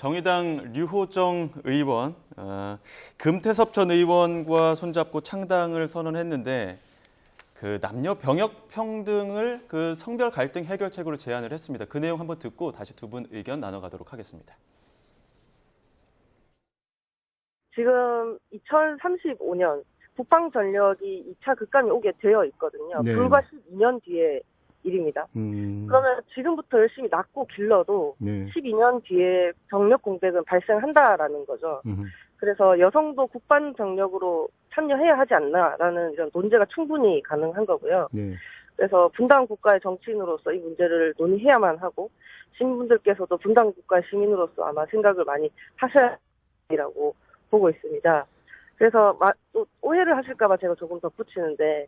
정의당 류호정 의원, 금태섭 전 의원과 손잡고 창당을 선언했는데 그 남녀 병역 평등을 그 성별 갈등 해결책으로 제안을 했습니다. 그 내용 한번 듣고 다시 두 분 의견 나눠가도록 하겠습니다. 지금 2035년 북방 전력이 2차 극감이 오게 되어 있거든요. 네. 불과 12년 뒤의 일입니다. 그러면 지금부터 열심히 낳고 길러도 네. 12년 뒤에 병력 공백은 발생한다라는 거죠. 그래서 여성도 국방 병력으로 참여해야 하지 않나라는 이런 논제가 충분히 가능한 거고요. 네. 그래서 분단 국가의 정치인으로서 이 문제를 논의해야만 하고 시민분들께서도 분단 국가의 시민으로서 아마 생각을 많이 하셔야 하리라고 보고 있습니다. 그래서 또 오해를 하실까 봐 제가 조금 덧붙이는데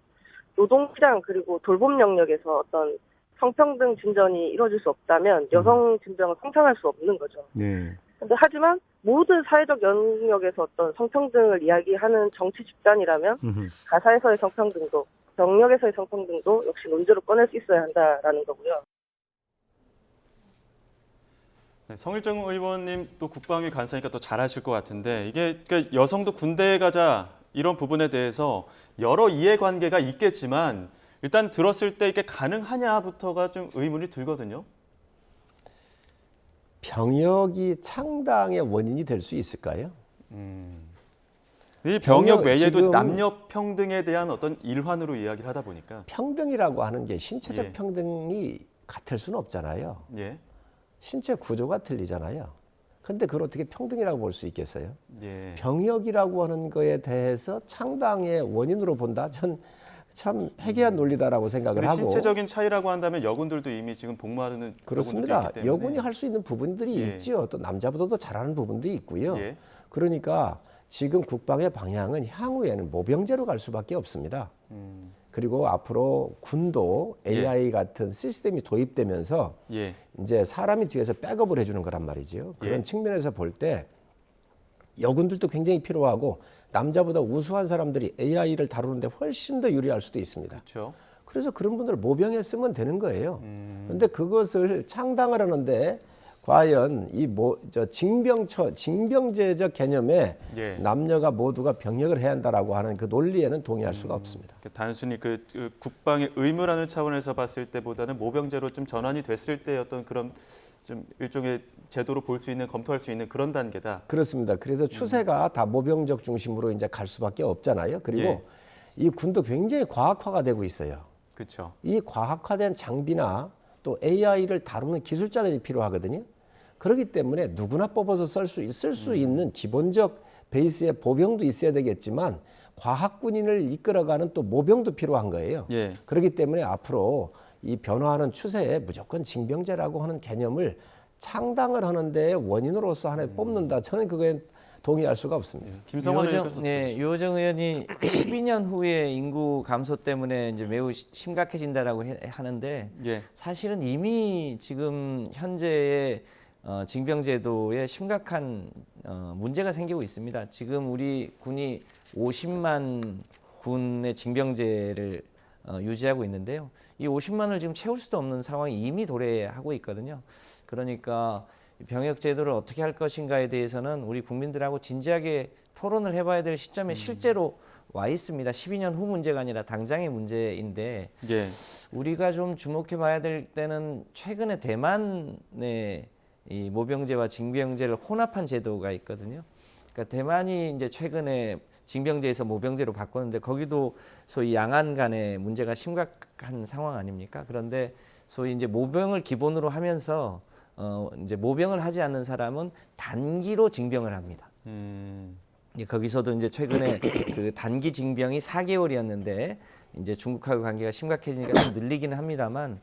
노동시장 그리고 돌봄 영역에서 어떤 성평등 진전이 이루어질 수 없다면 여성 진정은 상상할 수 없는 거죠. 네. 근데 하지만 모든 사회적 영역에서 어떤 성평등을 이야기하는 정치 집단이라면 가사에서의 성평등도 병력에서의 성평등도 역시 논제로 꺼낼 수 있어야 한다라는 거고요. 네, 성일정 의원님 또 국방위 간사니까 또 잘 아실 것 같은데 이게 그러니까 여성도 군대에 가자 이런 부분에 대해서 여러 이해관계가 있겠지만 일단 들었을 때 이게 가능하냐부터가 좀 의문이 들거든요. 병역이 창당의 원인이 될 수 있을까요? 이 병역 외에도 지금 남녀 평등에 대한 어떤 일환으로 이야기를 하다 보니까 평등이라고 하는 게 신체적 예. 평등이 같을 수는 없잖아요. 예, 신체 구조가 틀리잖아요. 근데 그걸 어떻게 평등이라고 볼 수 있겠어요? 예. 병역이라고 하는 거에 대해서 창당의 원인으로 본다? 전 참 해괴한 논리다라고 생각을 하고. 신체적인 차이라고 한다면 여군들도 이미 지금 복무하는 그렇습니다. 여군들도 있기 때문에. 여군이 할 수 있는 부분들이 예. 있죠. 또 남자보다도 잘하는 부분도 있고요. 예. 그러니까 지금 국방의 방향은 향후에는 모병제로 갈 수밖에 없습니다. 그리고 앞으로 군도 AI 같은 시스템이 도입되면서 예. 이제 사람이 뒤에서 백업을 해주는 거란 말이죠. 그런 예. 측면에서 볼 때 여군들도 굉장히 필요하고 남자보다 우수한 사람들이 AI를 다루는데 훨씬 더 유리할 수도 있습니다. 그렇죠. 그래서 그런 분들을 모병에 쓰면 되는 거예요. 그런데 그것을 창당을 하는데 과연 이 징병제적 개념에 예. 남녀가 모두가 병역을 해야 한다라고 하는 그 논리에는 동의할 수가 없습니다. 단순히 그 국방의 의무라는 차원에서 봤을 때보다는 모병제로 좀 전환이 됐을 때 어떤 그런 좀 일종의 제도로 볼 수 있는 검토할 수 있는 그런 단계다. 그렇습니다. 그래서 추세가 다 모병적 중심으로 이제 갈 수밖에 없잖아요. 그리고 예. 이 군도 굉장히 과학화가 되고 있어요. 그렇죠. 이 과학화된 장비나 또 AI를 다루는 기술자들이 필요하거든요. 그렇기 때문에 누구나 뽑아서 쓸 수 있는 기본적 베이스의 보병도 있어야 되겠지만 과학군인을 이끌어가는 또 모병도 필요한 거예요. 예. 그렇기 때문에 앞으로 이 변화하는 추세에 무조건 징병제라고 하는 개념을 창당을 하는 데 원인으로서 하나 뽑는다. 저는 그거에 동의할 수가 없습니다. 김성환 의원께서 유호정 의원이 12년 후에 인구 감소 때문에 이제 매우 심각해진다라고 하는데 예. 사실은 이미 지금 현재의 징병제도에 심각한 문제가 생기고 있습니다. 지금 우리 군이 50만 군의 징병제를 유지하고 있는데요. 이 50만을 지금 채울 수도 없는 상황이 이미 도래하고 있거든요. 그러니까 병역 제도를 어떻게 할 것인가에 대해서는 우리 국민들하고 진지하게 토론을 해봐야 될 시점에 실제로 와 있습니다. 12년 후 문제가 아니라 당장의 문제인데 예. 우리가 좀 주목해봐야 될 때는 최근에 대만의 이 모병제와 징병제를 혼합한 제도가 있거든요. 그러니까 대만이 이제 최근에 징병제에서 모병제로 바꿨는데 거기도 소위 양안 간의 문제가 심각한 상황 아닙니까? 그런데 소위 이제 모병을 기본으로 하면서 이제 모병을 하지 않는 사람은 단기로 징병을 합니다. 거기서도 이제 최근에 그 단기 징병이 4개월이었는데 이제 중국하고 관계가 심각해지니까 좀 늘리기는 합니다만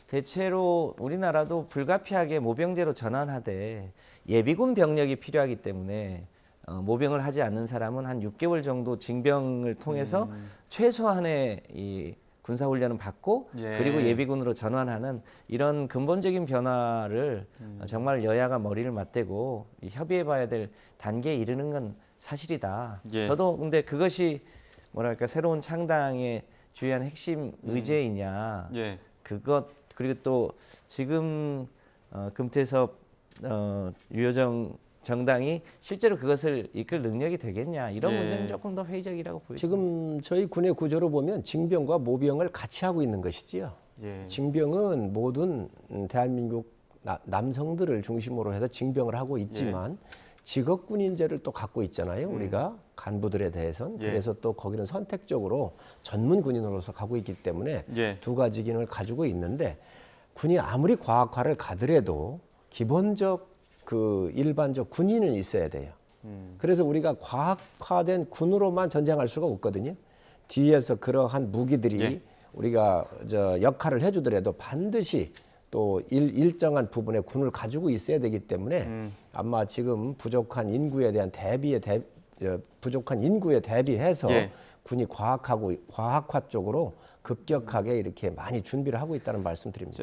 대체로 우리나라도 불가피하게 모병제로 전환하되 예비군 병력이 필요하기 때문에 모병을 하지 않는 사람은 한 6개월 정도 징병을 통해서 최소한의 이 군사훈련은 받고 예. 그리고 예비군으로 전환하는 이런 근본적인 변화를 정말 여야가 머리를 맞대고 협의해봐야 될 단계에 이르는 건 사실이다. 예. 저도 근데 그것이 뭐랄까 새로운 창당의 주요한 핵심 의제이냐 예. 그것 그리고 또 지금 금태섭 유효정 정당이 실제로 그것을 이끌 능력이 되겠냐 이런 예. 문제는 조금 더 회의적이라고 보입니다. 지금 저희 군의 구조로 보면 징병과 모병을 같이 하고 있는 것이지요. 예. 징병은 모든 대한민국 남성들을 중심으로 해서 징병을 하고 있지만 직업군인제를 또 갖고 있잖아요. 우리가 간부들에 대해서는. 예. 그래서 또 거기는 선택적으로 전문 군인으로서 가고 있기 때문에 예. 두 가지 기능을 가지고 있는데 군이 아무리 과학화를 가더라도 기본적 그 일반적 군인은 있어야 돼요. 그래서 우리가 과학화된 군으로만 전쟁할 수가 없거든요. 뒤에서 그러한 무기들이 예. 우리가 저 역할을 해주더라도 반드시 또 일정한 부분의 군을 가지고 있어야 되기 때문에 아마 지금 부족한 인구에 대한 부족한 인구에 대비해서 예. 군이 과학화 쪽으로 급격하게 이렇게 많이 준비를 하고 있다는 말씀드립니다.